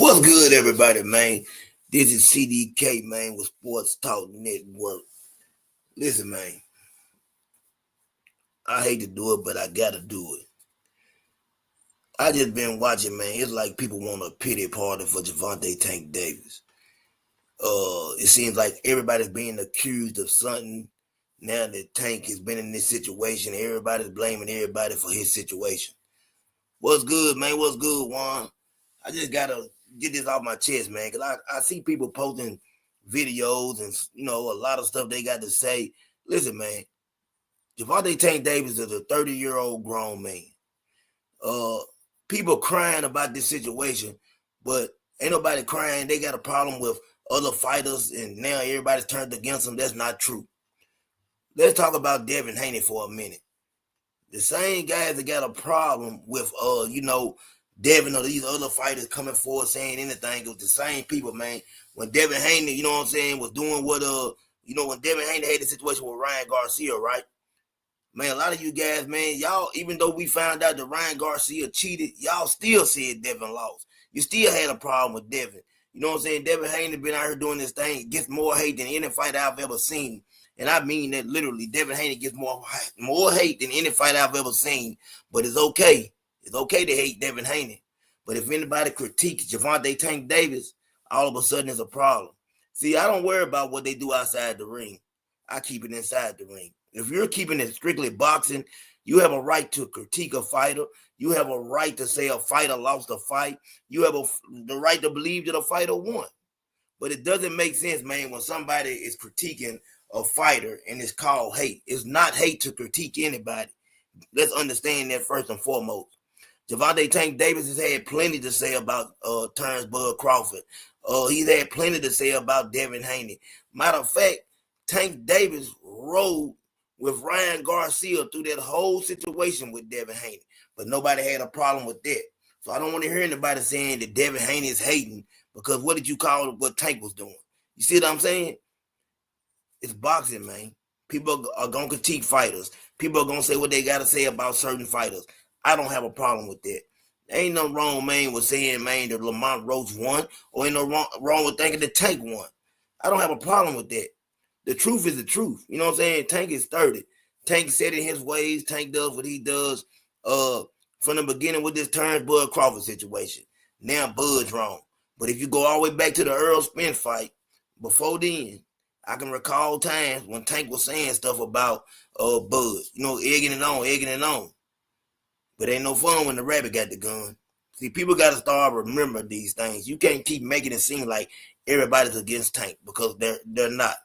What's good, everybody, man? This is CDK, man, with Sports Talk Network. Listen, man, I hate to do it, but I gotta do it. I just been watching, man. It's like people want a pity party for Gervonta Tank Davis. It seems like everybody's being accused of something. Now that Tank has been in this situation, everybody's blaming everybody for his situation. What's good, man? What's good, Juan? I just gotta get this off my chest, man, because I see people posting videos and a lot of stuff they got to say. Listen, man, Gervonta Tank Davis is a 30-year-old grown man. People crying about this situation, but ain't nobody crying. They got a problem with other fighters, and now everybody's turned against them. That's not true. Let's talk about Devin Haney for a minute. The same guys that got a problem with, Devin or these other fighters coming forward saying anything, it was the same people, man. When Devin Haney, you know what I'm saying, was doing what, when Devin Haney had the situation with Ryan Garcia, right? Man, a lot of you guys, man, y'all, even though we found out that Ryan Garcia cheated, y'all still said Devin lost. You still had a problem with Devin. You know what I'm saying? Devin Haney been out here doing this thing, gets more hate than any fight I've ever seen. And I mean that literally. Devin Haney gets more hate than any fight I've ever seen. But it's okay. It's okay to hate Devin Haney. But if anybody critiques Gervonta Tank Davis, all of a sudden it's a problem. See, I don't worry about what they do outside the ring. I keep it inside the ring. If you're keeping it strictly boxing, you have a right to critique a fighter. You have a right to say a fighter lost a fight. You have the right to believe that a fighter won. But it doesn't make sense, man, when somebody is critiquing a fighter and it's called hate. It's not hate to critique anybody. Let's understand that first and foremost. Gervonta Tank Davis has had plenty to say about Terrence Bud Crawford. He's had plenty to say about Devin Haney. Matter of fact, Tank Davis rode with Ryan Garcia through that whole situation with Devin Haney. But nobody had a problem with that. So I don't want to hear anybody saying that Devin Haney is hating, because what did you call what Tank was doing? You see what I'm saying? It's boxing, man. People are going to critique fighters. People are going to say what they got to say about certain fighters. I don't have a problem with that. There ain't no wrong, man, with saying, man, that Lamont Roach won, or ain't no wrong with thinking that Tank won. I don't have a problem with that. The truth is the truth. You know what I'm saying? Tank is 30. Tank said in his ways. Tank does what he does from the beginning with this Terrence Bud Crawford situation. Now Bud's wrong. But if you go all the way back to the Earl Spence fight, before then, I can recall times when Tank was saying stuff about Bud, egging it on. But ain't no fun when the rabbit got the gun. See, people got to start remembering these things. You can't keep making it seem like everybody's against Tank, because they're not.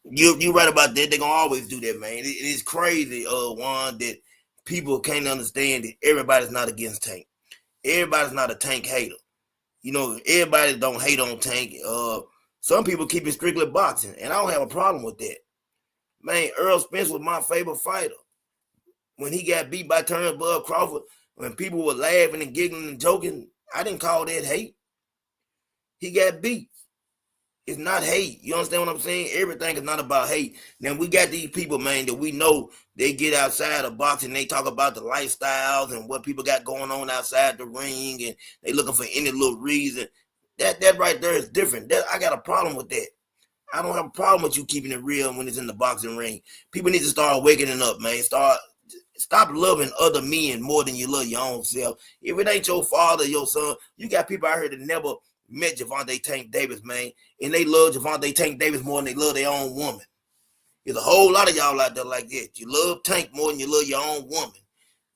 You right about that. They're going to always do that, man. It is crazy, Juan, that people can't understand that everybody's not against Tank. Everybody's not a Tank hater. Everybody don't hate on Tank. Some people keep it strictly boxing, and I don't have a problem with that. Man, Earl Spence was my favorite fighter. When he got beat by Terrence Bud Crawford, when people were laughing and giggling and joking, I didn't call that hate. He got beat. It's not hate. You understand what I'm saying? Everything is not about hate. Now, we got these people, man, that we know they get outside of boxing. They talk about the lifestyles and what people got going on outside the ring, and they looking for any little reason. That right there is different. I got a problem with that. I don't have a problem with you keeping it real when it's in the boxing ring. People need to start waking up, man. Stop loving other men more than you love your own self. If it ain't your father, your son, you got people out here that never met Gervonta Tank Davis, man, and they love Gervonta Tank Davis more than they love their own woman. There's a whole lot of y'all out there like that. You love Tank more than you love your own woman.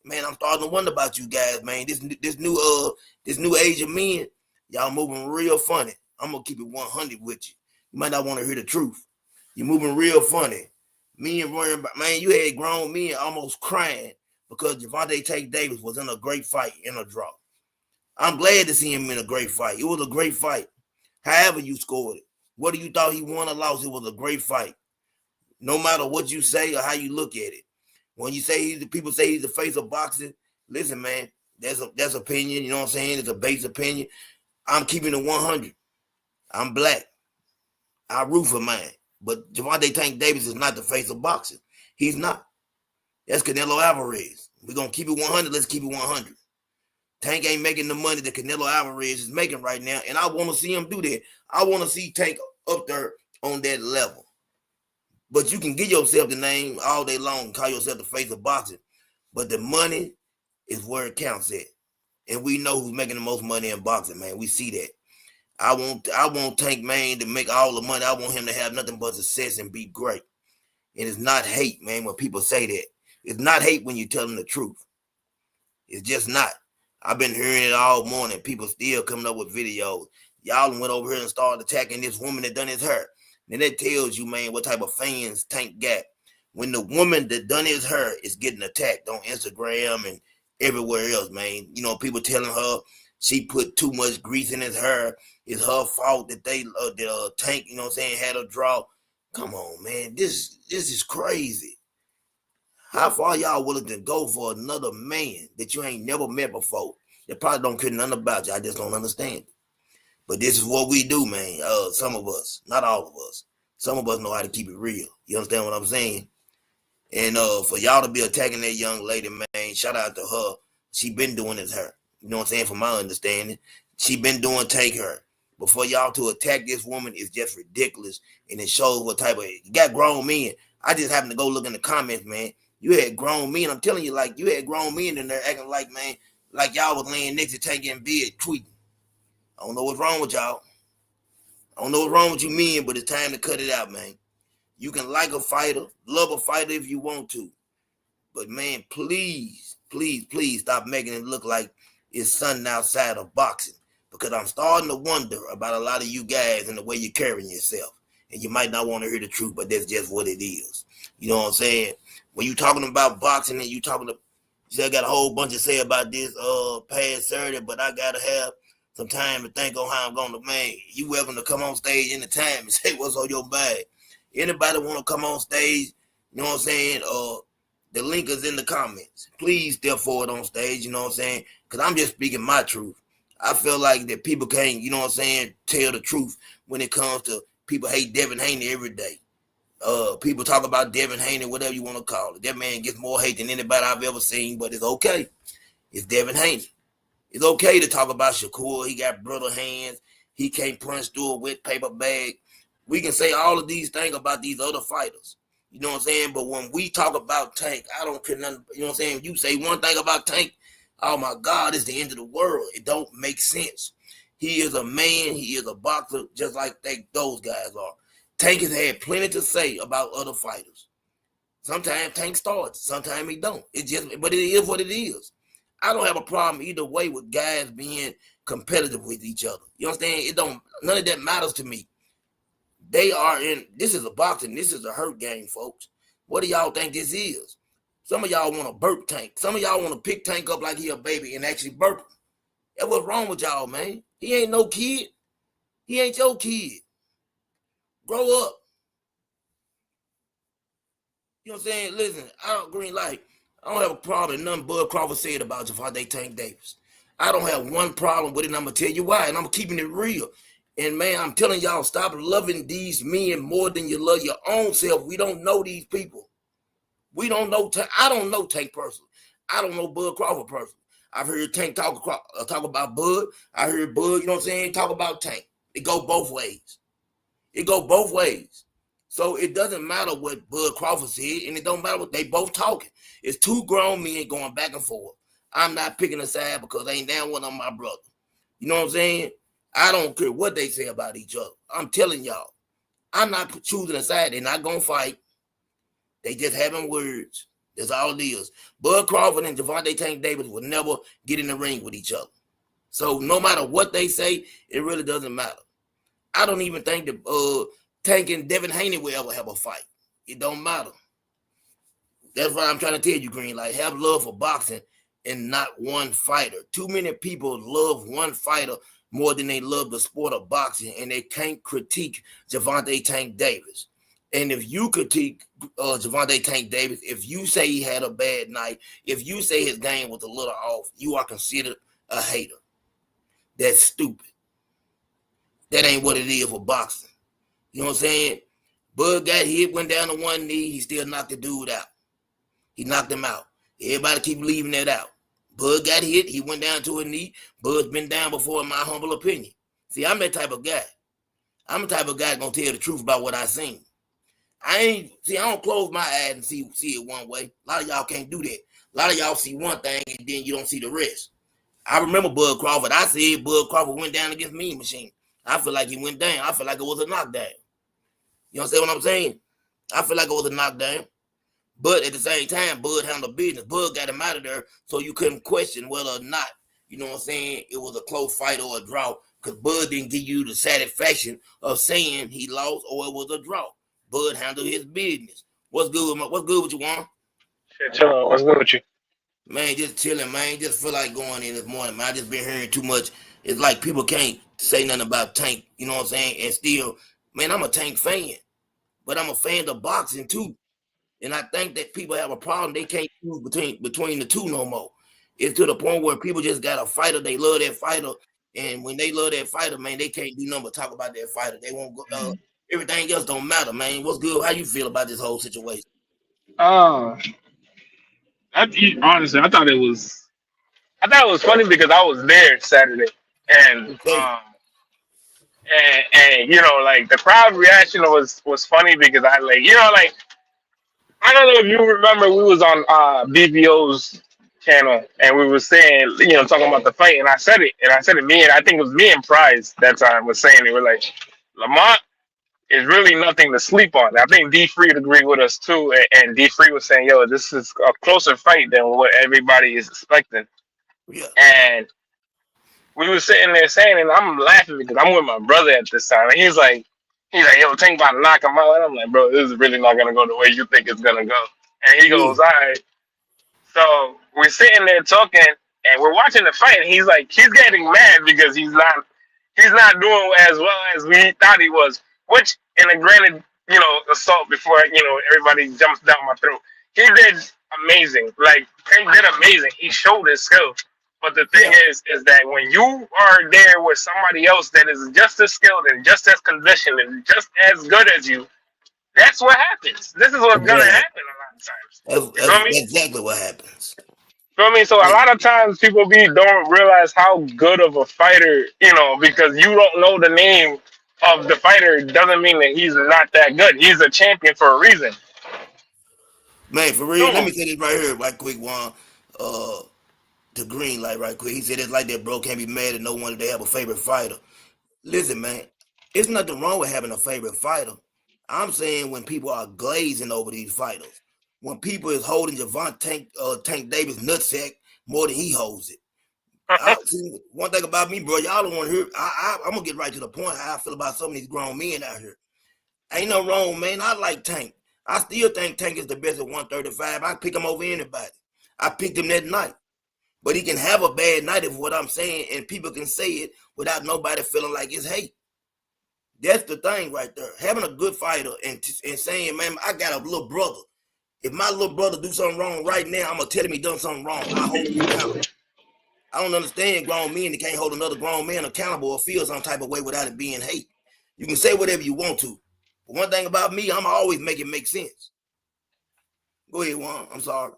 Man, I'm starting to wonder about you guys, man. This new age of men, y'all moving real funny. I'm gonna keep it 100 with you. You might not want to hear the truth. You're moving real funny. Me and Roy, man, you had grown men almost crying because Gervonta Tank Davis was in a great fight in a draw. I'm glad to see him in a great fight. It was a great fight. However you scored it, whether you thought he won or lost, it was a great fight. No matter what you say or how you look at it. When you say people say he's the face of boxing, listen, man, that's opinion. You know what I'm saying? It's a base opinion. I'm keeping it 100. I'm black. I root for mine. But Gervonta Tank Davis is not the face of boxing. He's not. That's Canelo Alvarez. We're going to keep it 100. Let's keep it 100. Tank ain't making the money that Canelo Alvarez is making right now, and I want to see him do that. I want to see Tank up there on that level. But you can give yourself the name all day long, call yourself the face of boxing, but the money is where it counts at. And we know who's making the most money in boxing, man. We see that. I want Tank, man, to make all the money. I want him to have nothing but success and be great. And it's not hate, man, when people say that. It's not hate when you tell them the truth. It's just not. I've been hearing it all morning. People still coming up with videos. Y'all went over here and started attacking this woman that done his hair. And that tells you, man, what type of fans Tank got. When the woman that done his hair is getting attacked on Instagram and everywhere else, man. You know, people telling her she put too much grease in his hair. It's her fault that Tank, you know what I'm saying, had a draw. Come on, man. This is crazy. How far y'all willing to go for another man that you ain't never met before? That probably don't care nothing about you. I just don't understand it. But this is what we do, man. Some of us, not all of us. Some of us know how to keep it real. You understand what I'm saying? And for y'all to be attacking that young lady, man, shout out to her. She been doing this her. You know what I'm saying? From my understanding, she been doing take her. But for y'all to attack this woman is just ridiculous. And it shows what type of, you got grown men. I just happened to go look in the comments, man. You had grown men. I'm telling you, like, you had grown men in there acting like, man, like y'all was laying next to Tank in bed tweeting. I don't know what's wrong with y'all. I don't know what's wrong with you men, but it's time to cut it out, man. You can like a fighter, love a fighter if you want to. But, man, please, please, please stop making it look like it's something outside of boxing. Because I'm starting to wonder about a lot of you guys and the way you're carrying yourself. And you might not want to hear the truth, but that's just what it is. You know what I'm saying? When you talking about boxing and you talking to, you say I got a whole bunch to say about this past Saturday, but I got to have some time to think on how I'm going to, man, you welcome to come on stage anytime and say what's on your bag. Anybody want to come on stage, you know what I'm saying? The link is in the comments. Please step forward on stage, you know what I'm saying? Because I'm just speaking my truth. I feel like that people can't, you know what I'm saying, tell the truth when it comes to people hate Devin Haney every day. People talk about Devin Haney, whatever you want to call it. That man gets more hate than anybody I've ever seen, but it's okay. It's Devin Haney. It's okay to talk about Shakur. He got brittle hands. He can't punch through a wet paper bag. We can say all of these things about these other fighters. You know what I'm saying? But when we talk about Tank, I don't care nothing. You know what I'm saying? You say one thing about Tank, oh my God, it's the end of the world. It don't make sense. He is a man. He is a boxer, just like those guys are. Tank has had plenty to say about other fighters. Sometimes Tank starts, sometimes he don't. But it is what it is. I don't have a problem either way with guys being competitive with each other. You understand? None of that matters to me. This is a boxing, this is a hurt game, folks. What do y'all think this is? Some of y'all want to burp Tank. Some of y'all want to pick Tank up like he a baby and actually burp him. That's what's wrong with y'all, man. He ain't no kid. He ain't your kid. Grow up. You know what I'm saying? Listen, I don't have a problem with nothing Bud Crawford said about Gervonta Tank Davis. I don't have one problem with it, and I'm going to tell you why, and I'm keeping it real. And, man, I'm telling y'all, stop loving these men more than you love your own self. We don't know these people. We don't know Tank. I don't know Tank personally. I don't know Bud Crawford personally. I've heard Tank talk about Bud. I heard Bud, you know what I'm saying, talk about Tank. It go both ways. It go both ways. So it doesn't matter what Bud Crawford said, and it don't matter what they both talking. It's two grown men going back and forth. I'm not picking a side because they ain't down one of my brother. You know what I'm saying? I don't care what they say about each other. I'm telling y'all, I'm not choosing a side. They're not going to fight. They just having words. That's all it is. Bud Crawford and Gervonta Tank Davis will never get in the ring with each other. So no matter what they say, it really doesn't matter. I don't even think that Tank and Devin Haney will ever have a fight. It don't matter. That's why I'm trying to tell you, Green. Like, have love for boxing and not one fighter. Too many people love one fighter more than they love the sport of boxing, and they can't critique Gervonta Tank Davis. And if you critique Gervonta Tank Davis, if you say he had a bad night, if you say his game was a little off, you are considered a hater. That's stupid. That ain't what it is for boxing. You know what I'm saying? Bud got hit, went down to one knee. He still knocked the dude out. He knocked him out. Everybody keep leaving that out. Bud got hit. He went down to a knee. Bud's been down before, in my humble opinion. See, I'm that type of guy. I'm the type of guy gonna tell the truth about what I seen. I don't close my eyes and see it one way. A lot of y'all can't do that. A lot of y'all see one thing and then you don't see the rest. I remember Bud Crawford. I said Bud Crawford went down against Mean Machine. I feel like he went down. I feel like it was a knockdown. You understand what I'm saying? I feel like it was a knockdown. But at the same time, Bud handled business. Bud got him out of there so you couldn't question whether or not, you know what I'm saying, it was a close fight or a draw. Because Bud didn't give you the satisfaction of saying he lost or it was a draw. Bud handled his business. What's good with you, Juan? Shit, chill out. What's good with you? Man, just chilling, man. Just feel like going in this morning, man. I just been hearing too much. It's like people can't say nothing about Tank, you know what I'm saying? And still, man, I'm a Tank fan. But I'm a fan of boxing too. And I think that people have a problem. They can't choose between the two no more. It's to the point where people just got a fighter. They love that fighter. And when they love that fighter, man, they can't do nothing but talk about that fighter. They won't go, everything else don't matter, man. What's good? How you feel about this whole situation? Uh, honestly, I thought it was funny because I was there Saturday, and Okay. like the crowd reaction was funny because I like like I don't know if you remember we was on BBO's channel and we were saying talking about the fight and I said it me and I think it was me and Prize that time was saying it. We're like Lamont is really nothing to sleep on. I think D Free would agree with us too, and D Free was saying, "Yo, this is a closer fight than what everybody is expecting." Yeah. And we were sitting there saying, and I'm laughing because I'm with my brother at this time, and he's like, "Yo, think about to knock him out," and I'm like, "Bro, this is really not gonna go the way you think it's gonna go." And he Yeah. goes, "All right." So we're sitting there talking, and we're watching the fight, and he's getting mad because he's not doing as well as we thought he was. Which, in a granted, assault before everybody jumps down my throat, he did amazing. Like Tank did amazing. He showed his skill. But the thing Yeah. is that when you are there with somebody else that is just as skilled and just as conditioned and just as good as you, that's what happens. This is what's gonna Yeah. happen a lot of times. You feel That's me? exactly what happens. Feel me? So a lot of times people don't realize how good of a fighter, because you don't know the name of the fighter doesn't mean that he's not that good. He's a champion for a reason. Man, for real, let So me say this right here, right quick, Juan. Uh, to Green Light, right quick. He said it's like that, bro. Can't be mad at no one if they have a favorite fighter. Listen, man, it's nothing wrong with having a favorite fighter. I'm saying when people are glazing over these fighters, when people is holding Gervonta Tank Davis nutsack more than he holds it. I see one thing about me, bro. Y'all don't want to hear. I'm gonna get right to the point. How I feel about some of these grown men out here. Ain't no wrong, man. I like Tank. I still think Tank is the best at 135. I pick him over anybody. I picked him that night. But he can have a bad night of what I'm saying, and people can say it without nobody feeling like it's hate. That's the thing right there. Having a good fighter and saying, man, I got a little brother. If my little brother do something wrong right now, I'm gonna tell him he done something wrong. I hold him accountable. I don't understand grown men that can't hold another grown man accountable or feel some type of way without it being hate. You can say whatever you want to. But one thing about me, I'm always make it make sense. Go ahead, Juan. I'm sorry.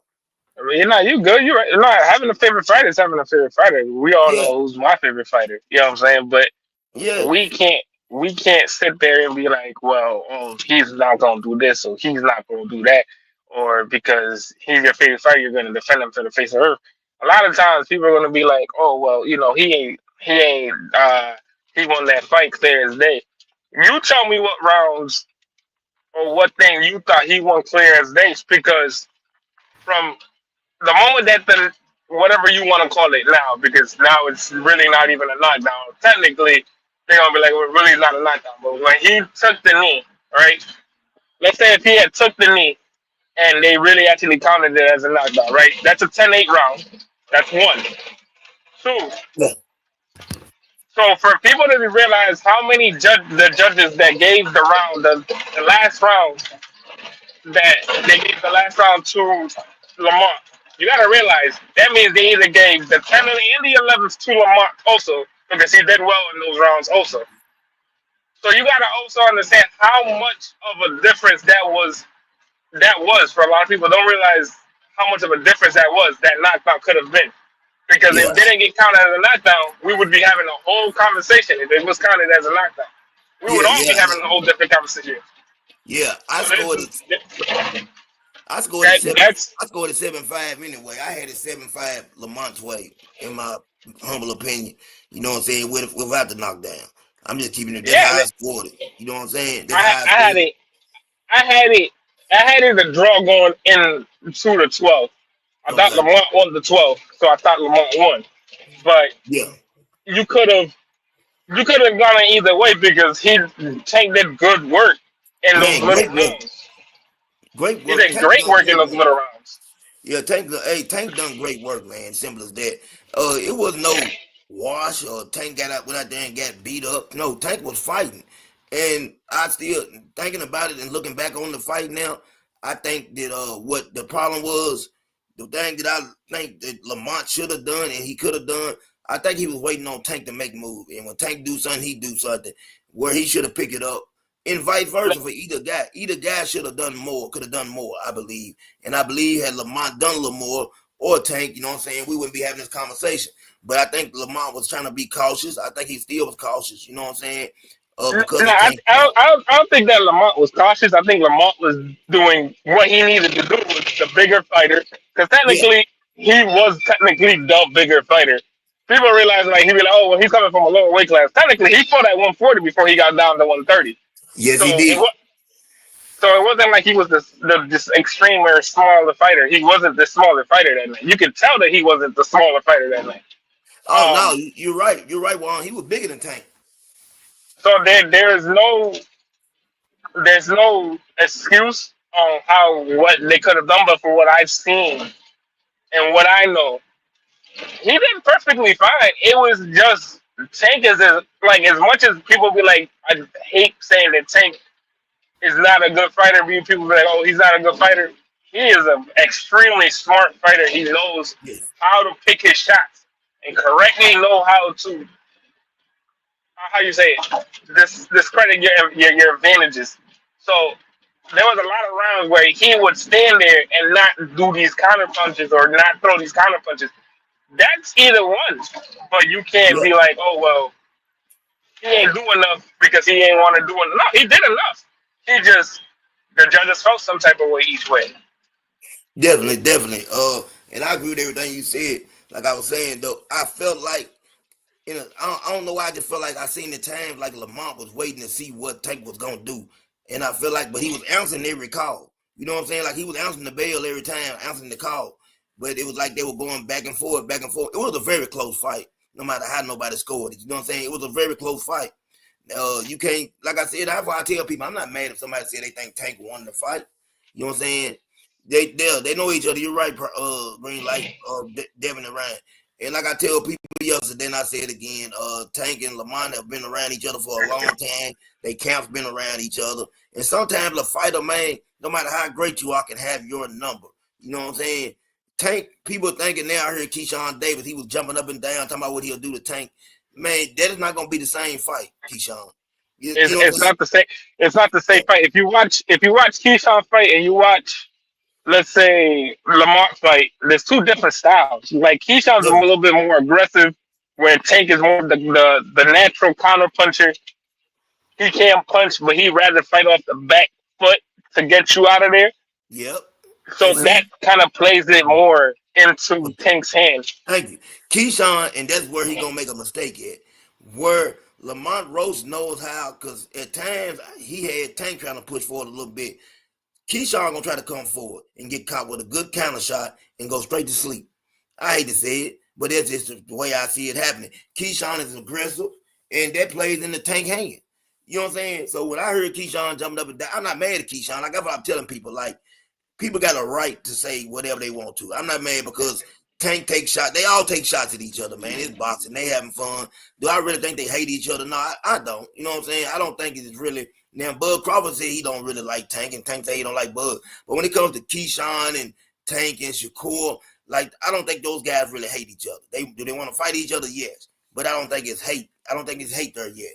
I mean, you good. You're right. Having a favorite fighter is having a favorite fighter. We all Yeah, know who's my favorite fighter. You know what I'm saying? But yeah, we can't we can't sit there and be like, well, he's not gonna do this or he's not gonna do that, or because he's your favorite fighter, you're gonna defend him to the face of earth. A lot of times, people are gonna be like, oh, well, he won that fight clear as day. You tell me what rounds or what thing you thought he won clear as day, because from the moment that the whatever you want to call it now, because now it's really not even a knockdown. Technically, they're gonna be like, well, really not a knockdown. But when he took the knee, right? Let's say if he had took the knee and they really actually counted it as a knockdown, right? That's a 10-8 round. That's one. Two. yeah, So for people to realize how many the judges that gave the last round that they gave the last round to Lamont. You got to realize that means they either gave the 10 and the 11th to Lamont also because he did well in those rounds also. So you got to also understand how much of a difference that was for a lot of people. Don't realize how much of a difference that was that knockout could have been. Because if Yeah, it didn't get counted as a knockdown, we would be having a whole conversation. If it was counted as a knockdown, we would yeah, all be yeah, having a whole different conversation. yeah. So I scored it that seven. that's I scored it 7-5 anyway. I had it 7-5 Lamont's way, in my humble opinion. You know what I'm saying? Without the knockdown. I'm just keeping it. That's yeah. how I scored it. You know what I'm saying? That's I how I I had scored it. it. I had it. I had it a draw going in to the 12. I thought Okay. Lamont won the 12, so I thought Lamont won. But Yeah. you could have you could have gone in either way because he Tank did good work in those Man, little great work. rounds. Great He work. did Tank great done work in great those work. little rounds. Yeah, Tank done great work, man. Simple as that. It was no wash or Tank went out there and got beat up. No, Tank was fighting, and I still thinking about it and looking back on the fight now. I think that what the problem was, the thing that I think that Lamont should have done and he could have done. I think he was waiting on Tank to make a move, and when Tank do something, he do something where he should have picked it up, and vice versa for either guy. Either guy should have done more, could have done more, I believe. And I believe had Lamont done a little more or Tank, you know what I'm saying, we wouldn't be having this conversation. But I think Lamont was trying to be cautious. I think he still was cautious, you know what I'm saying? No, Because of Tank. I don't think that Lamont was cautious. I think Lamont was doing what he needed to do with the bigger fighter. Because Yeah. technically, he was technically the bigger fighter. People realize like he'd be like, oh, well, he's coming from a lower weight class. Technically, he fought at 140 before he got down to 130. Yes, So he it did. was so it wasn't like he was this extreme or smaller fighter. He wasn't the smaller fighter that night. You could tell that he wasn't the smaller fighter that night. Oh no, Um, you're right. You're right, Juan. He was bigger than Tank. so there's no excuse on how what they could have done, but for what I've seen and what I know, he did perfectly fine. It was just Tank like as much as people be like, I hate saying that Tank is not a good fighter. People be like, oh, he's not a good fighter. He is an extremely smart fighter. He knows Yes. how to pick his shots and correctly know how you say it, discredit your advantages. So there was a lot of rounds where he would stand there and not do these counter punches or not throw these counter punches. That's either one, but you can't Yeah. be like, oh well, he ain't do enough because he ain't want to do enough. No, he did enough. He just the judges felt some type of way each way. Definitely, definitely. And I agree with everything you said. Like I was saying though, I felt like I don't know why I just felt like I seen the times like Lamont was waiting to see what Tank was gonna do, and I feel like, but he was answering every call. You know what I'm saying? Like he was answering the bell every time, answering the call. But it was like they were going back and forth, back and forth. It was a very close fight, no matter how nobody scored it. You know what I'm saying? It was a very close fight. You can't, like I said, that's why I tell people I'm not mad if somebody say they think Tank won the fight. You know what I'm saying? They know each other. You're right, Green Light, Devin and Ryan. And like I tell people yesterday, and I say it again, Tank and Lamont have been around each other for a long time. They camps been around each other. And sometimes a fighter, man, no matter how great you are, can have your number. You know what I'm saying? Tank, people thinking now, I heard Keyshawn Davis, he was jumping up and down, talking about what he'll do to Tank. Man, that is not going to be the same fight, Keyshawn. You It's, know what I'm it's saying? not the same. It's not the same fight. If you watch Keyshawn fight and you watch, let's say, Lamont fight, there's two different styles. Like Keyshawn's a Yeah, little bit more aggressive, where Tank is more the natural counter puncher. He can't punch, but he rather fight off the back foot to get you out of there. yep. So And that see, kind of plays it more into Tank's hands. thank you. Keyshawn, and that's where he gonna make a mistake at. Where Lamont Roach knows how, because at times he had Tank trying to push forward a little bit. Keyshawn gonna try to come forward and get caught with a good counter shot and go straight to sleep. I hate to say it, but that's just the way I see it happening. Keyshawn is aggressive, and that plays in the Tank hand. You know what I'm saying? So when I heard Keyshawn jumping up and down, I'm not mad at Keyshawn. Like that's what I'm telling people. Like people got a right to say whatever they want to. I'm not mad because Tank takes shots. They all take shots at each other, man. It's boxing. They having fun. Do I really think they hate each other? No, I don't. You know what I'm saying? I don't think it's really. Now, Bud Crawford said he don't really like Tank, and Tank say he don't like Bud. But when it comes to Keyshawn and Tank and Shakur, like I don't think those guys really hate each other. Do they want to fight each other? Yes, but I don't think it's hate. I don't think it's hate there yet.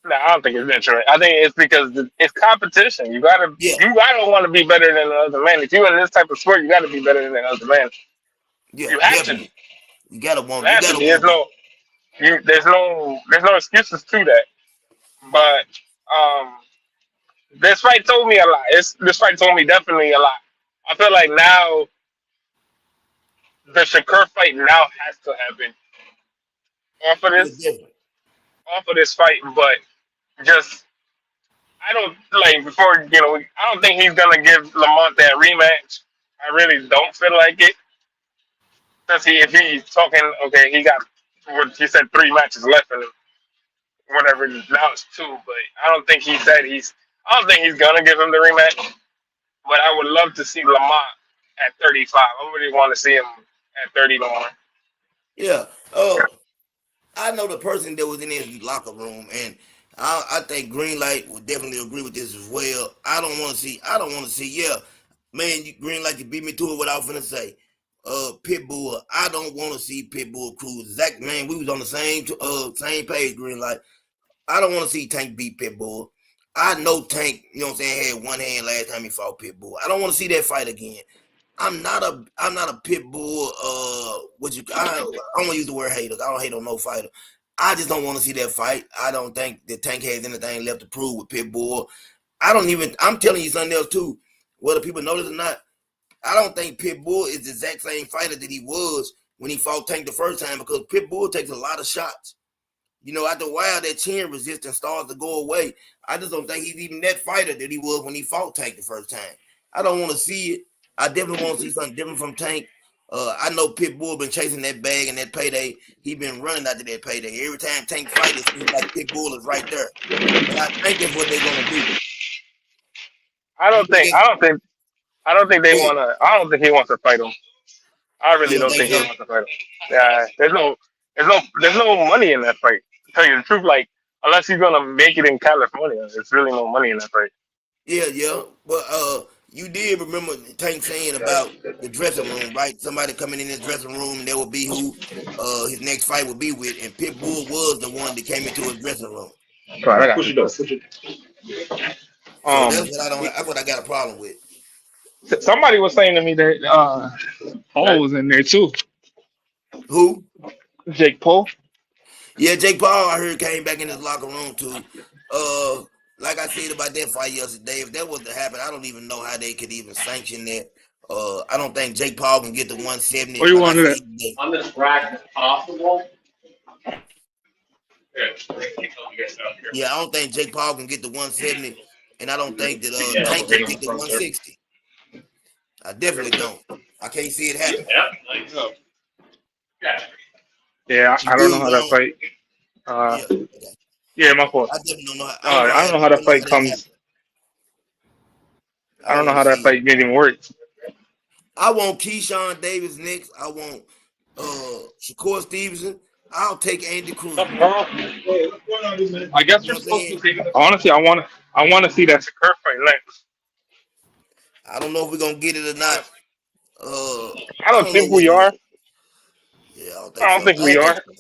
No, I don't think it's natural. I think it's because it's competition. You gotta Yeah, you gotta want to be better than the other man. If you're in this type of sport, you gotta be better than the other man. yeah, You have to. definitely. You gotta It want. You has to gotta be. want that. There's no excuses to that. But um, this fight told me a lot. This fight told me definitely a lot. I feel like now the Shakur fight now has to happen off of Yeah, this definitely. off of this fight, but just I don't like before I don't think he's gonna give Lamont that rematch. I really don't feel like it. Since if he's talking, okay, he got what he said 3 matches left in him, whatever. Now it's two, but I don't think he said he's. I don't think he's gonna give him the rematch. But I would love to see Lamont at 35. I really want to see him at 30 more. Yeah. I know the person that was in his locker room, and I think Greenlight would definitely agree with this as well. I don't want to see. I don't want to see. Yeah, man, Greenlight, you beat me to it. What I was finna say. Pitbull. I don't want to see Pitbull Cruz. Zach, man, we was on the same page. Greenlight. I don't want to see Tank beat Pitbull. I know Tank. You know what I'm saying? Had one hand last time he fought Pitbull. I don't want to see that fight again. I'm not a pit bull. I don't want to use the word hater. I don't hate on no fighter. I just don't want to see that fight. I don't think that Tank has anything left to prove with Pitbull. I don't even. I'm telling you something else too. Whether people know this or not, I don't think Pitbull is the exact same fighter that he was when he fought Tank the first time because Pitbull takes a lot of shots. After a while, that chin resistance starts to go away. I just don't think he's even that fighter that he was when he fought Tank the first time. I don't want to see it. I definitely want to see something different from Tank. I know Pitbull been chasing that bag and that payday. He been running after that payday. Every time Tank fight, it seems like Pitbull is right there. And I think that's what they're gonna do. I You don't think think. they I don't think. I don't think they go ahead. wanna. I don't think he wants to fight him. I You really don't don't think think he so? wants to fight him. Yeah, there's no money in that fight. To tell you the truth, like unless he's gonna make it in California, there's really no money in that fight. Yeah, yeah. But you did remember Tank saying about the dressing room, right? Somebody coming in his dressing room and that would be who his next fight would be with. And Pitbull was the one that came into his dressing room. Right, I got you. So Um, that's what I don't that's what I got a problem with. somebody was saying to me that Paul was in there too. Who? Jake Paul. Yeah, Jake Paul, I heard came back in his locker room too. Uh like I said about that fight yesterday, if that was to happen, I don't even know how they could even sanction that. I don't think Jake Paul can get to 170. What you Like I wanted said, it? yeah, I don't think Jake Paul can get to 170, and I don't think that Tank can get to 160. I definitely don't. I can't see it happen. Yeah, You I don't know good? how that fight. Uh, Yeah. Okay. yeah, my fault. I definitely don't know. I don't know I how. don't know I how that don't know fight how that comes. happened. I I don't don't know want how to that see it. fight even works. I want Keyshawn Davis next. I want Shakur Stevenson. I'll take Andy Cruz. I guess You know you're what I'm supposed to saying? take. Honestly, I want to see that Shakur fight next. I don't know if we're gonna get it or not. Honestly, I I don't don't know think what we it is. are. Yeah, I don't think I don't so. think I we don't think are. so.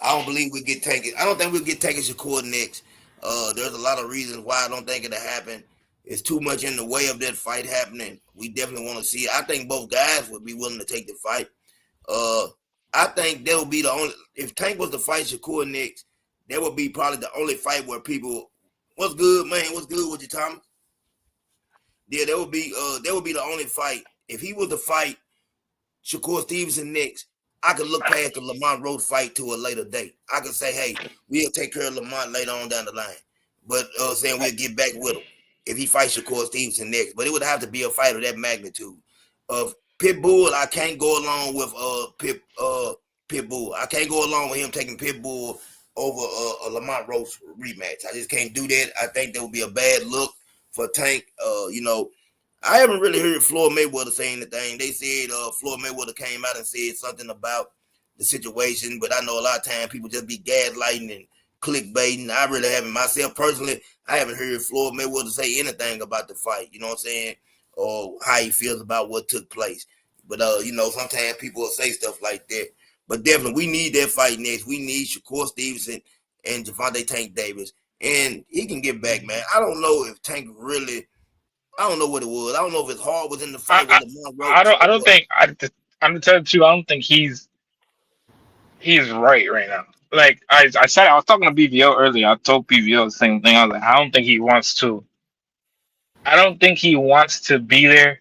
I don't believe we get taken. I don't think we'll get taken Shakur next. There's a lot of reasons why I don't think it'll happen. It's too much in the way of that fight happening. We definitely want to see it. I think both guys would be willing to take the fight. Uh, I think that would be the only. If Tank was to fight Shakur next, that would be probably the only fight where people, what's good, man? What's good with you, Thomas? Yeah, that would be the only fight. If he was to fight Shakur Stevenson next, I could look past the Lamont Road fight to a later date. I could say, hey, we'll take care of Lamont later on down the line. But saying we'll get back with him if he fights Shakur Stevenson next. But it would have to be a fight of that magnitude. Of Pitbull, I can't go along with Pitbull. I can't go along with him taking Pitbull over a Lamont Roach rematch. I just can't do that. I think that would be a bad look for Tank. I haven't really heard Floyd Mayweather say anything. They said Floyd Mayweather came out and said something about the situation, but I know a lot of times people just be gaslighting and clickbaiting. I really haven't myself personally. I haven't heard Floyd Mayweather say anything about the fight. You know what I'm saying? Or how he feels about what took place. But sometimes people will say stuff like that. But definitely, we need that fight next. We need Shakur Stevenson and Gervonta Tank Davis, and he can get back, man. I don't know if Tank really. I don't know what it was. I don't know if his heart was in the I fight with I, Lamont Roach I or don't what. think I'm to tell you, I don't think he's he's right now. Like I said, I was talking to BVO earlier. I told BVO the same thing. I was like, I don't think he wants to. I don't think he wants to be there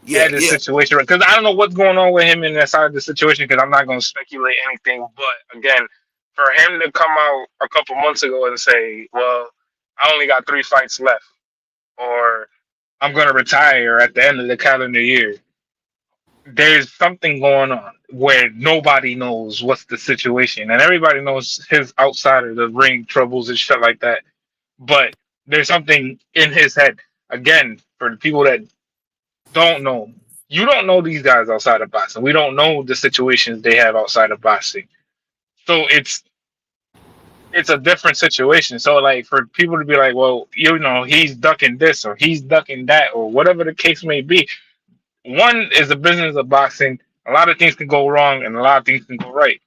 Yeah, at the yeah, situation because I don't know what's going on with him in that side of the situation. Because I'm not going to speculate anything. But again, for him to come out a couple months ago and say, "Well, I only got 3 fights left," or "I'm going to retire at the end of the calendar year," there's something going on where nobody knows what's the situation, and everybody knows his outside of the ring troubles and shit like that. But there's something in his head. Again, for the people that don't know, you don't know these guys outside of boxing. We don't know the situations they have outside of boxing. So it's a different situation. So like for people to be like, well, he's ducking this or he's ducking that or whatever the case may be. One is the business of boxing. A lot of things can go wrong and a lot of things can go right.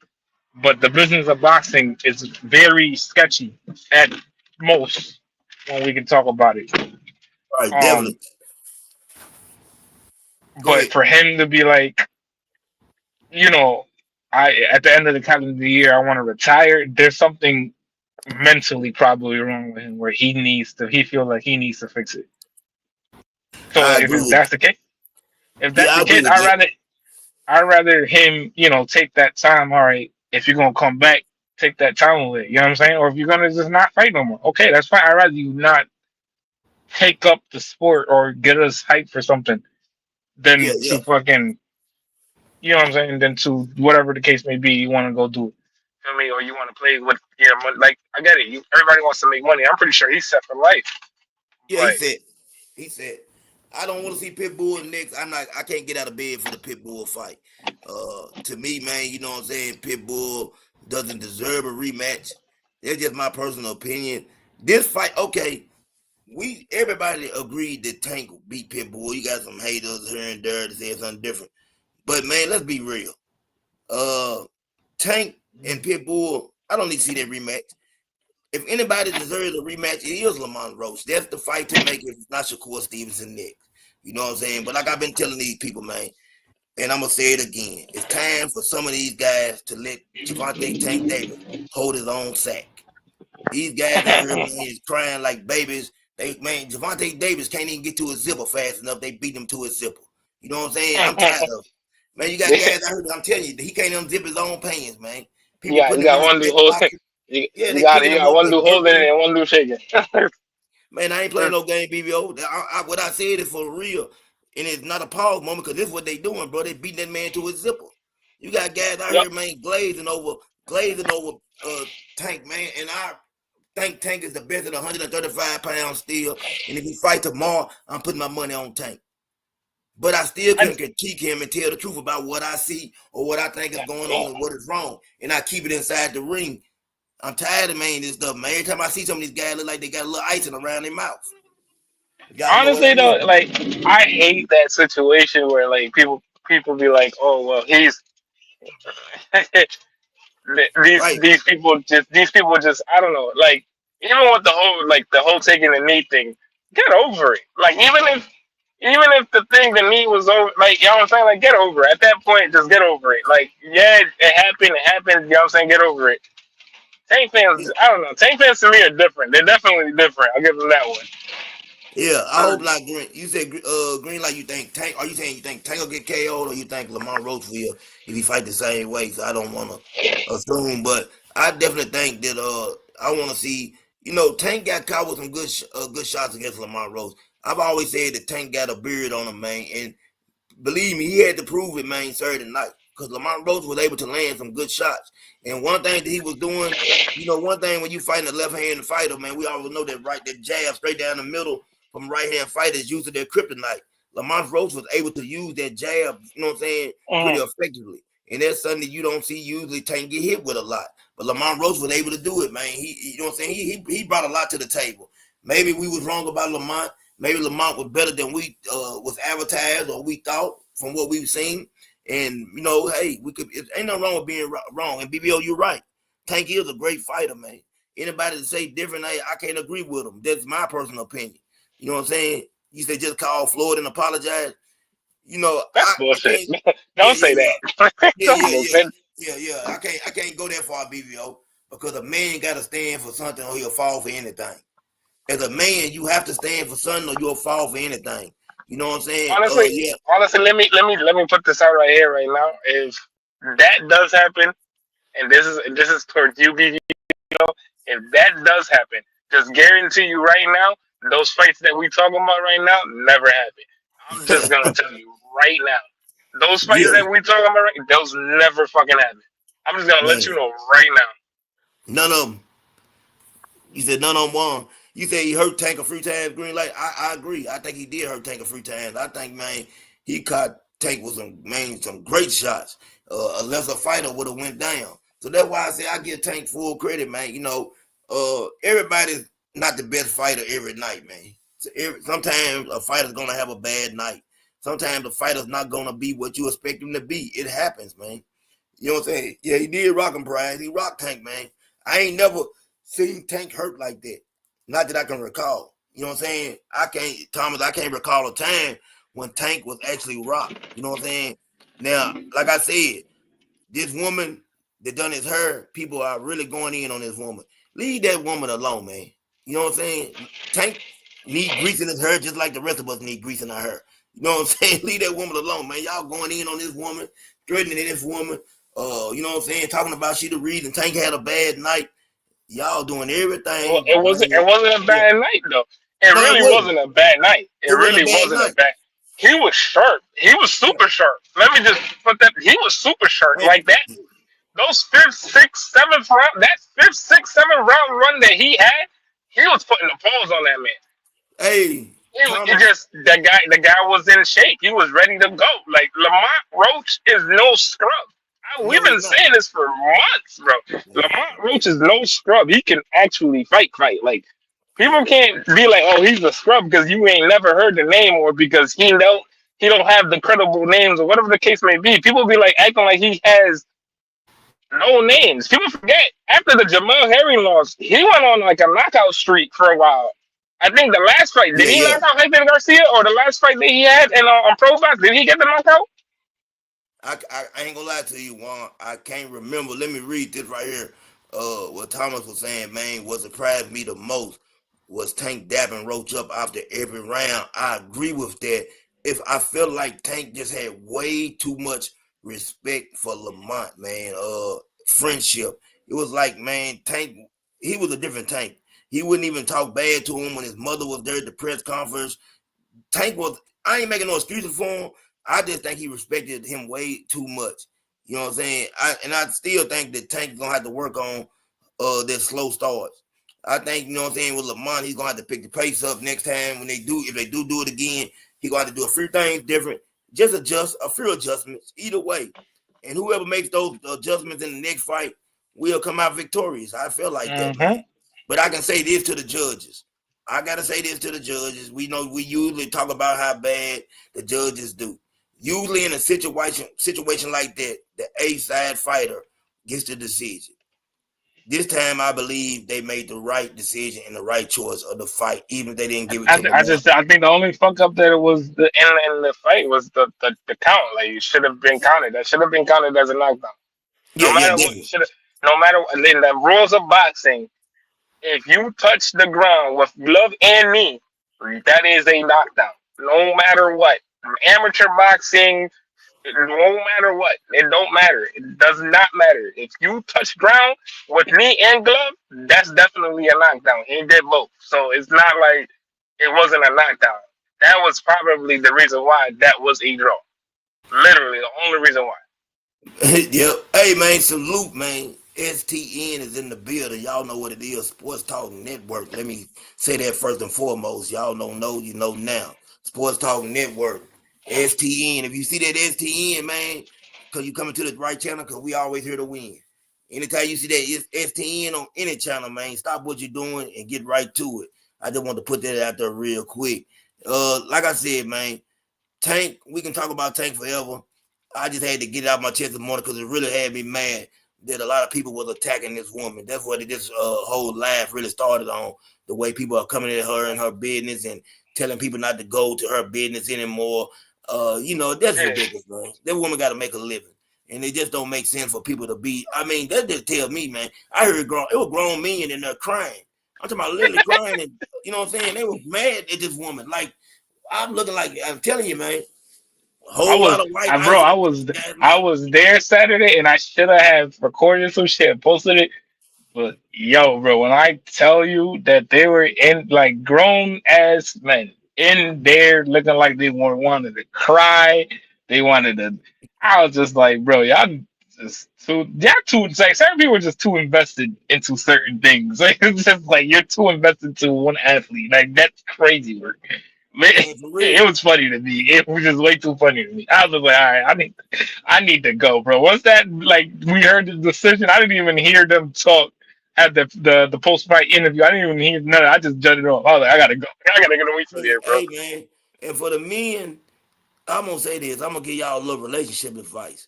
But the business of boxing is very sketchy at most when we can talk about it. all right, Um, definitely. Go but ahead. for him to be like, you know, I at the end of the calendar year I want to retire. There's something mentally probably wrong with him where he feels like he needs to fix it. So I if agree with. that's the case, if Yeah, that's I the agree case, with that. I'd rather him, take that time. All right, if you're gonna come back, take that time with it. You know what I'm saying? Or if you're gonna just not fight no more, okay, that's fine. I'd rather you not take up the sport or get us hyped for something Yeah, than yeah, to fucking, you know what I'm saying? Than to whatever the case may be, you want to go do it. Feel me? Or you want to play with your money? Like I get it. Everybody wants to make money. I'm pretty sure he's set for life. yeah. But He said, I don't want to see Pitbull next. I can't get out of bed for the Pitbull fight. To me, man, you know what I'm saying. Pitbull doesn't deserve a rematch. That's just my personal opinion. This fight, okay, we everybody agreed that Tank beat Pitbull. You got some haters here and there to say something different, but man, let's be real. Uh, Tank and Pitbull, I don't need to see that rematch. If anybody deserves a rematch, it is Lamont Roach. That's the fight to make it. It's not Shakur Stevenson next. You know what I'm saying? But like I've been telling these people, man, and I'm gonna say it again. It's time for some of these guys to let Gervonta Tank Davis hold his own sack. These guys out here, man, is crying like babies. Gervonta Davis can't even get to his zipper fast enough. They beat him to his zipper. You know what I'm saying? I'm tired of it. Man, you got guys out here, I'm telling you, he can't unzip his own pants, man. People you putting him got in the one dude sweat holding. box. You, Yeah, you they got picking you him got up, one they dude holding working it him. and one dude shaking. Man, I ain't playing no game, BBO. What I said is for real. And it's not a pause moment because this is what they doing, bro. They beating that man to his zipper. You got guys out Yep. here, man, glazing over Tank, man. And I think Tank is the best at 135 pounds still. And if he fight tomorrow, I'm putting my money on Tank. But I still I, can critique him and tell the truth about what I see or what I think is going on and what is wrong. And I keep it inside the ring. I'm tired of man this stuff, man. Every time I see some of these guys look like they got a little icing around their mouth. Y'all know what I Honestly though, mean? like I hate that situation where like people be like, oh well, he's Right. these people just I don't know, like even with the whole taking the knee thing, get over it. Like even if the thing the knee was over, like you know what I'm saying, like get over it. At that point, just get over it. Like yeah, it happened. You know what I'm saying, get over it. Tank fans, Yeah. I don't know. Tank fans to me are different. They're definitely different. I'll give them that one. Yeah, I hope 'Cause not Green. You said Green like you think Tank. Are you saying you think Tank will get KO'd or you think Lamont Roach will if he fight the same way? So I don't want to assume, but I definitely think that I want to see. Tank got caught with some good shots against Lamont Roach. I've always said that Tank got a beard on him, man, and believe me, he had to prove it, man, Saturday night. Because Lamont Rose was able to land some good shots. And one thing that he was doing, one thing when you fighting a left-handed fighter, man, we always know that jab straight down the middle from right-hand fighters using their kryptonite. Lamont Rose was able to use that jab, you know what I'm saying, pretty mhm. effectively. And that's something that you don't see usually Tank get hit with a lot. But Lamont Rose was able to do it, man. You know what I'm saying? He brought a lot to the table. Maybe we was wrong about Lamont. Maybe Lamont was better than we was advertised or we thought from what we've seen. And hey, it ain't nothing wrong with being wrong. And BBO, you're right. Tank is a great fighter, man. Anybody to say different, I can't agree with him. That's my personal opinion. You know what I'm saying? You said just call Floyd and apologize. That's I bullshit. can't. Yeah, Don't yeah, say yeah, that. yeah, Don't yeah, go yeah. say. Yeah. I can't go that far, BBO, because a man got to stand for something or he'll fall for anything. As a man, you have to stand for something or you'll fall for anything. You know what I'm saying? Honestly, Yeah, honestly, let me put this out right here, right now. If that does happen, and this is towards you, BV, if that does happen, just guarantee you right now, those fights that we talking about right now never happen. I'm just gonna tell you right now, those fights yeah, that we talking about, right, those never fucking happen. I'm just gonna let man. you know right now. None of them. You said none on one. You said he hurt Tank a few times, Green Light. I agree. I think he did hurt Tank a few times. I think, man, he caught Tank with some great shots. A lesser fighter would have went down. So that's why I say I give Tank full credit, man. Everybody's not the best fighter every night, man. Sometimes a fighter's gonna have a bad night. Sometimes the fighter's not gonna be what you expect him to be. It happens, man. You know what I'm saying? Yeah, he did rock him, Brian. He rocked Tank, man. I ain't never seen Tank hurt like that. Not that I can recall. You know what I'm saying? I can't recall a time when Tank was actually rocked. You know what I'm saying? Now, like I said, this woman that done his hair, people are really going in on this woman. Leave that woman alone, man. You know what I'm saying? Tank need greasing his hair just like the rest of us need greasing our hair. You know what I'm saying? Leave that woman alone, man. Y'all going in on this woman, threatening this woman. You know what I'm saying? Talking about she the reason Tank had a bad night. Y'all doing Well, everything to it bring wasn't it. it wasn't a Yeah. bad night though. It No, it really wasn't. wasn't a bad night. It It wasn't a really bad wasn't a night. bad. He was sharp. He was super sharp. Let me just put that. He was super sharp Hey, like that. Those fifth, sixth, seventh round, that fifth, sixth, seventh round run that he had, he was putting the paws on that man. hey, He Thomas. just the guy was in shape. He was ready to go. Like Lamont Roach is no scrub. We've No, he's been not. saying this for months, bro. Lamont Roach is no scrub. He can actually fight. Like people can't be like, oh, he's a scrub because you ain't never heard the name or because he don't have the credible names or whatever the case may be. People be like acting like he has no names. People forget after the Jamal Harry loss, he went on like a knockout streak for a while. I think the last fight, did Yeah, he yeah. knock out Hector Garcia or the last fight that he had in on Pro Box? Did he get the knockout? I ain't gonna lie to you, Juan. I can't remember. Let me read this right here. What Thomas was saying, man, what surprised me the most was Tank dapping Roach up after every round. I agree with that. If I feel like Tank just had way too much respect for Lamont, man. Friendship. It was like, man, Tank. He was a different Tank. He wouldn't even talk bad to him when his mother was there at the press conference. Tank was. I ain't making no excuses for him. I just think he respected him way too much. You know what I'm saying? I still think that Tank gonna have to work on their slow starts. I think, you know what I'm saying, with Lamont, he's gonna have to pick the pace up next time when they do, if they do it again, he gonna have to do a few things different. Just adjust a few adjustments either way. And whoever makes those adjustments in the next fight will come out victorious. I feel like that, man. Mm-hmm. But I can say this to the judges. I gotta say this to the judges. We know we usually talk about how bad the judges do. Usually in a situation like that, the A side fighter gets the decision. This time, I believe they made the right decision and the right choice of the fight, even if they didn't give it to Lamont. I think the only fuck up that it was in the fight was the count. Like it should have been counted. That should have been counted as a knockdown. Yeah, No yeah, matter what, definitely. should have. No matter in the rules of boxing, if you touch the ground with glove and knee, that is a knockdown. No matter what. Amateur boxing, no matter what. It don't matter. It does not matter. If you touch ground with knee and glove, that's definitely a knockdown. He did both. So it's not like it wasn't a knockdown. That was probably the reason why that was a draw. Literally the only reason why. Yep. Hey, man, salute, man. STN is in the building. Y'all know what it is. Sports Talk Network. Let me say that first and foremost. Y'all don't know, you know now. Sports Talk Network. STN. If you see that STN, man, because you coming to the right channel, because we always here to win. Anytime you see that STN on any channel, man, stop what you're doing and get right to it. I just want to put that out there real quick. Like I said, man, Tank, we can talk about Tank forever. I just had to get it out of my chest this morning because it really had me mad that a lot of people was attacking this woman. That's what this whole laugh really started on. The way people are coming at her and her business and telling people not to go to her business anymore. That's Yeah. ridiculous, man. That woman got to make a living. and it just don't make sense for people to be. I mean, that just tell me, man. I heard it was grown men in there crying. I'm talking about literally crying, and you know what I'm saying? They was mad at this woman. Like I'm looking like I'm telling you, man. A I whole was, lot of white I bro, ice I in was, the last I night. was there Saturday, and I should have recorded some shit, and posted it. But yo, bro, when I tell you that they were in like grown ass men in there looking like they wanted to cry, they wanted to. I was just like, bro, y'all too like certain people are just too invested into certain things. Like it's just like you're too invested into one athlete. Like that's crazy work. Man, Man, for real. it was funny to me. It was just way too funny to me. I was just like, all right, I need to go, bro. Once that like we heard the decision, I didn't even hear them talk at the post fight interview. I didn't even hear none. I just judged it off. I was like, I gotta go. I gotta get away from Hey, there, bro. hey, man. And for the men, I'm gonna say this. I'm gonna give y'all a little relationship advice.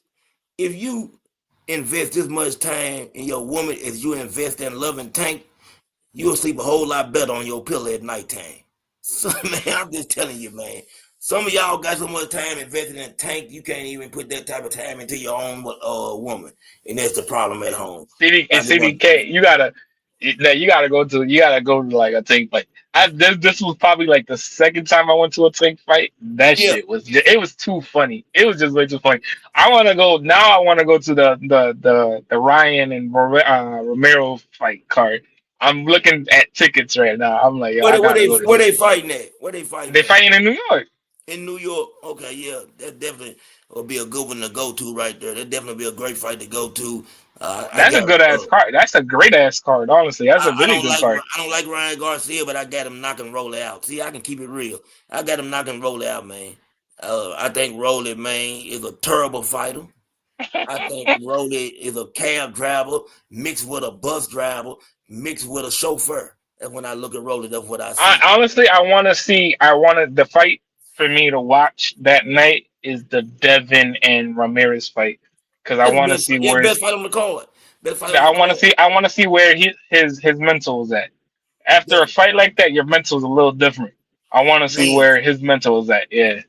If you invest this much time in your woman as you invest in loving Tank, you'll sleep a whole lot better on your pillow at nighttime. So man, I'm just telling you, man. Some of y'all got so much time invested in Tank, you can't even put that type of time into your own woman, and that's the problem at home. I just want, CDK, you gotta go to like a tank fight. This was probably like the second time I went to a tank fight. That yeah. shit was it was too funny. It was just way too funny. I want to go now. I want to go to the Ryan and Romero fight card. I'm looking at tickets right now. I'm like, yo, Where I they, where gotta they go to where this. they fighting at? Where they fighting They at? fighting in New York. In New York. Okay, yeah, that definitely will be a good one to go to right there. That definitely be a great fight to go to. I That's a got good ass card. That's a great ass card. Honestly, that's a I really don't good like card. Ryan Garcia, but I got him knocking Rolly out. See, I can keep it real. I got him knocking Rolly out, man. I think Rolly, man, is a terrible fighter. I think Rolly is a cab driver mixed with a bus driver mixed with a chauffeur. And when I look at Rolly, that's what I I see. honestly, I want to see. I wanted the fight for me to watch that night is the Devin and Ramirez fight because I That's the want to best. see Yeah, where best fight on the card. Best fight on the I want to card. see. I want to see where his mental is at. After Yeah, a fight like that, your mental is a little different. I want to see man. where his mental is at. Yeah,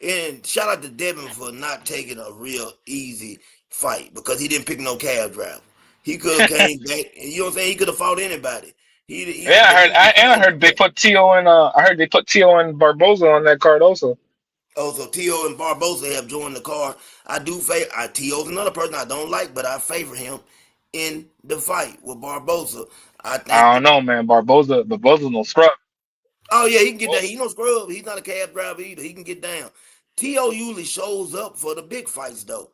And shout out to Devin for not taking a real easy fight because he didn't pick no cab driver. He could have came back, and you know what I'm saying. He could have fought anybody. yeah. I But heard. he I decided to heard they fight. put Tio and I heard they put Tio and Barboza on that card also. Oh, so Tio and Barbosa have joined the car. I do favor. Tio's another person I don't like, but I favor him in the fight with Barbosa. I think. I don't know, man. Barboza's no scrub. Oh yeah, he can get Oh, down. He no scrub. He's not a cab driver either. He can get down. Tio usually shows up for the big fights though.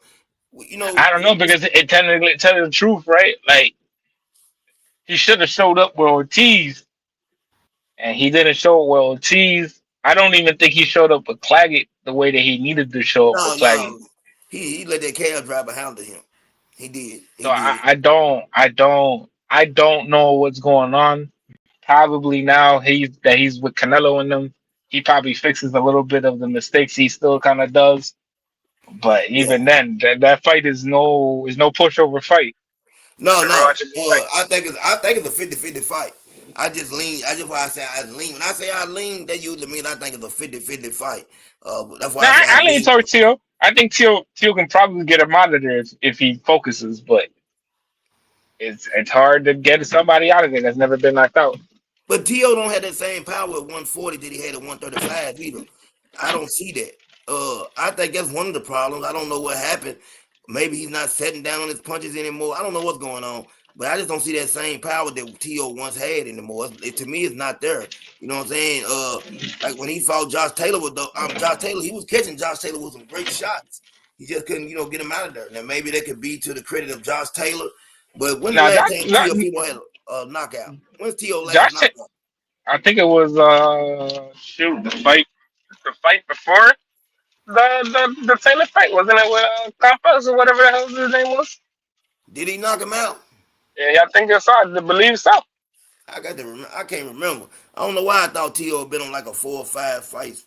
You know, I don't know because it technically tell you the truth, right? Like he should have showed up with Ortiz, and he didn't show up with Ortiz. I don't even think he showed up with Claggett the way that he needed to show up no, with Claggett. no, he let that cab driver handle him. He did. He So I, did. I don't I don't I don't know what's going on. Probably now he's with Canelo and them. He probably fixes a little bit of the mistakes he still kind of does. But Yeah. even then, that fight is no pushover fight. No, Never no. watch it fight. I think it's a 50-50 fight. I just lean. I just why I say I lean. When I say I lean, that usually means I think it's a 50-50 fight. That's why Now I say I I lean lean. towards Tio. I think Tio can probably get him out of there if he focuses, but it's hard to get somebody out of there that's never been knocked out. But T.O. don't have that same power at 140 that he had at 135 either. I don't see that. I think that's one of the problems. I don't know what happened. Maybe he's not setting down on his punches anymore. I don't know what's going on. But I just don't see that same power that T.O. once had anymore. To me, it's not there. You know what I'm saying? Like when he fought Josh Taylor with the Josh Taylor, he was catching Josh Taylor with some great shots. He just couldn't, get him out of there. Now maybe that could be to the credit of Josh Taylor. But when the Now last Josh, time T.O. people had a knockout? When's T.O. last Josh, knockout? I think it was shoot the fight before the Taylor fight wasn't it with Campos or whatever the hell his name was? Did he knock him out? Yeah, I think it's hard to believe so. I can't remember. I don't know why I thought T.O. had been on like a 4 or 5 fight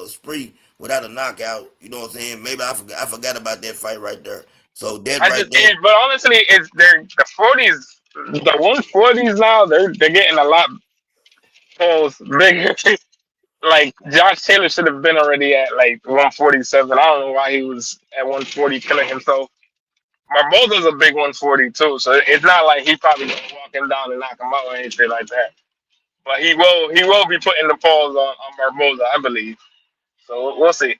spree without a knockout. You know what I'm saying? Maybe I forgot about that fight right there. So that I right just, there. but honestly, it's they're the 40s, the 140s now. They're getting a lot bigger. Like Josh Taylor should have been already at like 147. I don't know why he was at 140 killing himself. Barboza's a big 140 too, so it's not like he probably gonna walk him down and knock him out or anything like that. But he will be putting the paws on Barboza, I believe. So we'll see.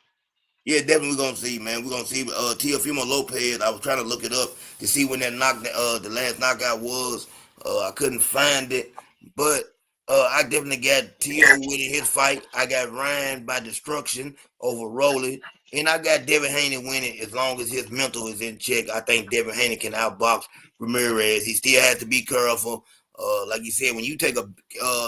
Yeah, definitely gonna see, man. We're gonna see Teofimo Lopez. I was trying to look it up to see when that the last knockout was. I couldn't find it, but I definitely got Tio winning his fight. I got Ryan by destruction over Rolly, and I got Devin Haney winning as long as his mental is in check. I think Devin Haney can outbox Ramirez. He still has to be careful. Like you said, when you take a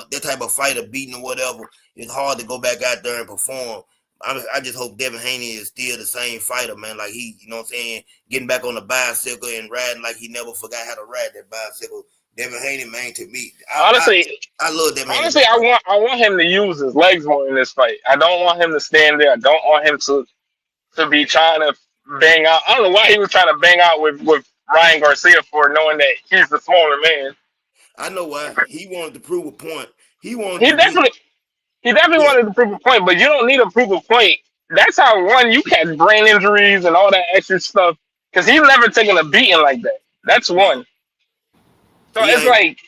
that type of fight, a beating or whatever, it's hard to go back out there and perform. I just hope Devin Haney is still the same fighter, man. Like he, you know what I'm saying, getting back on the bicycle and riding like he never forgot how to ride that bicycle. Devin Haney, man, to me, Honestly, I love Devin Haney. honestly, I want him to use his legs more in this fight. I don't want him to stand there. I don't want him to be trying to bang out. I don't know why he was trying to bang out with Ryan Garcia for knowing that he's the smaller man. I know why. He wanted to prove a point. He wanted He to be, definitely he definitely yeah, wanted to prove a point, but you don't need to prove a point. That's how one you catch brain injuries and all that extra stuff because he's never taken a beating like that. That's no, one. So he it's ain't. like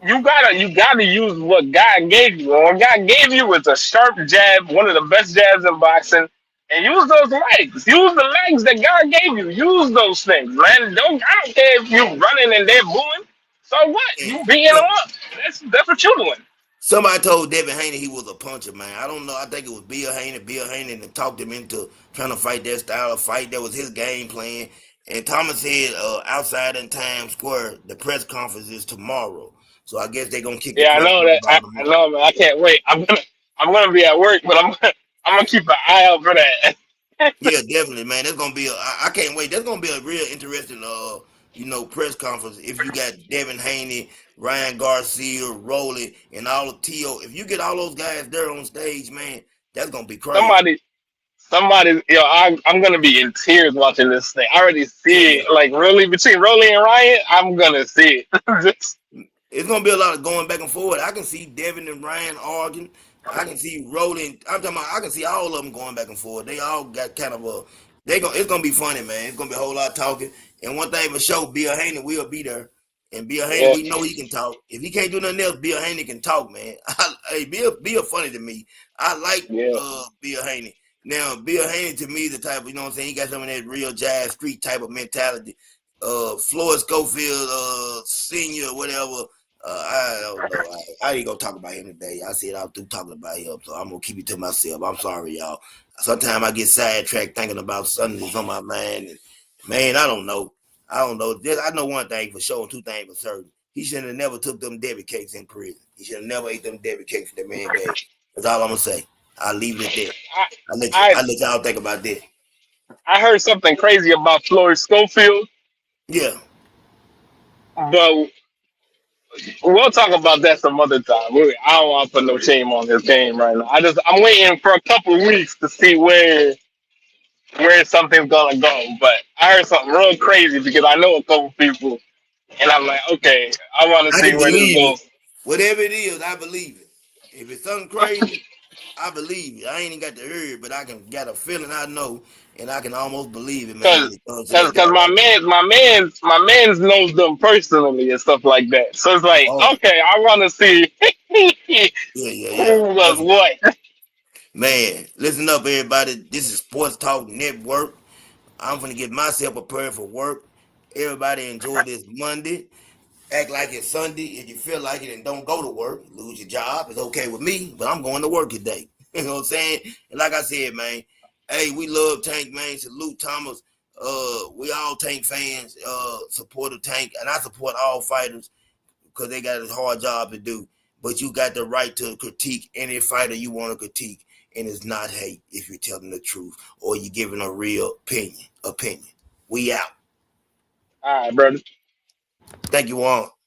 you gotta use what God gave you. And what God gave you was a sharp jab, one of the best jabs in boxing. And use those legs. Use the legs that God gave you. Use those things, man. I don't care if you running and they're booing. So what? And You beating them up. That's what you're doing. somebody told Devin Haney he was a puncher, man. I don't know. I think it was Bill Haney. Bill Haney that talked him into trying to fight that style of fight. That was his game plan. And Thomas said outside in Times Square, the press conference is tomorrow. So I guess they're gonna kick the Yeah, I press know that. conference I, out I tomorrow. know, man. I can't wait. I'm gonna be at work, but I'm gonna keep an eye out for that. Yeah, definitely, man. That's gonna be I can't wait. That's gonna be a real interesting press conference if you got Devin Haney, Ryan Garcia, Rowley, and all of T.O. If you get all those guys there on stage, man, that's gonna be crazy. somebody, somebody, I'm gonna be in tears watching this thing. I already Yeah, see yeah. it. Like really between Rolly and Ryan, I'm gonna see it. Just, It's gonna be a lot of going back and forward. I can see Devin and Ryan arguing. I can see Rolling. I'm talking about. I can see all of them going back and forth. They all got kind of a. They go. It's gonna be funny, man. It's gonna be a whole lot of talking. And one thing for sure, Bill Haney will be there. And Bill Haney, yeah, we know he can talk. If he can't do nothing else, Bill Haney can talk, man. Hey, Bill funny to me. I like yeah. Bill Haney. Now, Bill Haney to me the type of, you know what I'm saying, he got some of that real jazz street type of mentality. Floyd Schofield, senior, whatever. I don't know. I ain't gonna talk about him today. I said I'm through talking about him, so I'm gonna keep it to myself. I'm sorry, y'all. Sometimes I get sidetracked thinking about something that's on my mind, and man, I don't know. I don't know. I know one thing for sure, and two things for certain. He should have never took them Debbie cakes in prison. He should have never ate them Debbie cakes that man gave. That's all I'm gonna say. I'll leave it at that. I, I I, let y'all think about that. I heard something crazy about Floyd Schofield, Yeah. but we'll talk about that some other time. I don't want to put no shame on his game right now. I'm waiting for a couple weeks to see where something's gonna go. But I heard something real crazy because I know a couple people, and I'm like, okay, I want to I see can where this believe it. goes. Whatever it is, I believe it. If it's something crazy, I believe it. I ain't even got to hear it, but I can got a feeling I know, and I can almost believe it, man, when Cause, it comes to cause, that cause type of fight. my man's knows them personally and stuff like that. So it's like, Oh, okay, I want to see yeah, yeah, yeah. who was Definitely. what. Man, listen up, everybody. This is Sports Talk Network. I'm gonna get myself prepared for work. Everybody enjoy this Monday. Act like it's Sunday. If you feel like it and don't go to work, lose your job. It's okay with me, but I'm going to work today. You know what I'm saying? And like I said, man, hey, we love Tank, man. Salute Thomas. We all Tank fans. Support the Tank, and I support all fighters because they got a hard job to do. But you got the right to critique any fighter you want to critique, and it's not hate if you're telling the truth or you're giving a real opinion. We out. All right, brother. Thank you all.